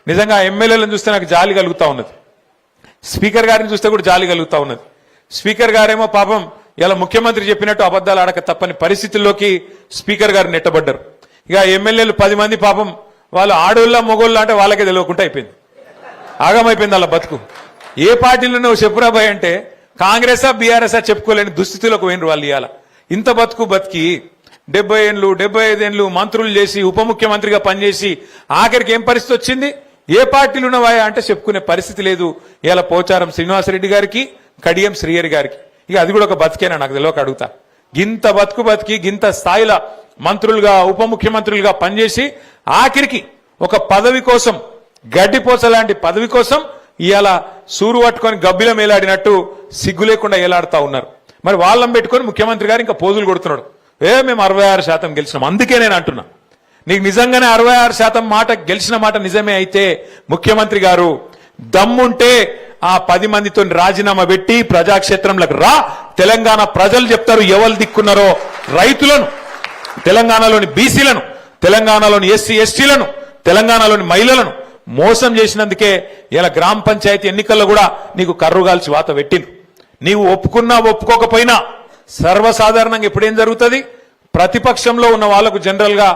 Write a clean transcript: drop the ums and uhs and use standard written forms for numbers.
నిజంగా ఎమ్మెల్యేలను చూస్తే నాకు జాలి కలుగుతా ఉన్నది, స్పీకర్ గారిని చూస్తే కూడా జాలి కలుగుతా ఉన్నది. స్పీకర్ గారేమో పాపం ఇలా ముఖ్యమంత్రి చెప్పినట్టు అబద్ధాలు ఆడక తప్పని పరిస్థితుల్లోకి స్పీకర్ గారు నెట్టబడ్డారు. ఇక ఎమ్మెల్యేలు 10 మంది పాపం వాళ్ళు ఆడోళ్ళ మొగోళ్ళ అంటే వాళ్ళకే తెలియకుండా అయిపోయింది, ఆగమైపోయింది వాళ్ళ బతుకు. ఏ పార్టీలో నువ్వు చెప్పురాబాయ్ అంటే కాంగ్రెసా బీఆర్ఎస్ఆ చెప్పుకోలేని దుస్థితిలోకి పోయినరు వాళ్ళు. ఇవాళ ఇంత బతికి 70 ఏళ్ళు 75 ఏళ్ళు మంత్రులు చేసి ఉప ముఖ్యమంత్రిగా పనిచేసి ఆఖరికి ఏం పరిస్థితి వచ్చింది? ఏ పార్టీలు ఉన్నవా అంటే చెప్పుకునే పరిస్థితి లేదు. ఇలా పోచారం శ్రీనివాసరెడ్డి గారికి, కడియం శ్రీహరి గారికి. ఇక అది కూడా ఒక బతికేనా నాకు తెలియక అడుగుతా. గింత బతికి గింత స్థాయిలో మంత్రులుగా ఉప ముఖ్యమంత్రులుగా పనిచేసి ఆఖరికి ఒక పదవి కోసం, గడ్డిపోస లాంటి పదవి కోసం ఇవాళ సూరు పట్టుకొని గబ్బిల మేలాడినట్టు సిగ్గు లేకుండా ఏలాడుతా ఉన్నారు. మరి వాళ్ళని పెట్టుకొని ముఖ్యమంత్రి గారు ఇంకా పోజులు కొడుతున్నాడు. మేము 66% గెలిచినాం. అందుకే నేను అంటున్నా, నీకు నిజంగానే 66% మాట గెలిచిన మాట నిజమే అయితే ముఖ్యమంత్రి గారు దమ్ముంటే ఆ 10 మందితో రాజీనామా పెట్టి ప్రజాక్షేత్రంలోకి రా. తెలంగాణ ప్రజలు చెప్తారు ఎవరు దిక్కున్నారో. రైతులను, తెలంగాణలోని బీసీలను, తెలంగాణలోని ఎస్సీ ఎస్టీలను, తెలంగాణలోని మహిళలను మోసం చేసినందుకే ఇలా గ్రామ పంచాయతీ ఎన్నికల్లో కూడా నీకు కర్రుగాల్చి వాత పెట్టింది. నీవు ఒప్పుకున్నా ఒప్పుకోకపోయినా సర్వసాధారణంగా ఎప్పుడేం జరుగుతుంది? ప్రతిపక్షంలో ఉన్న వాళ్లకు జనరల్ గా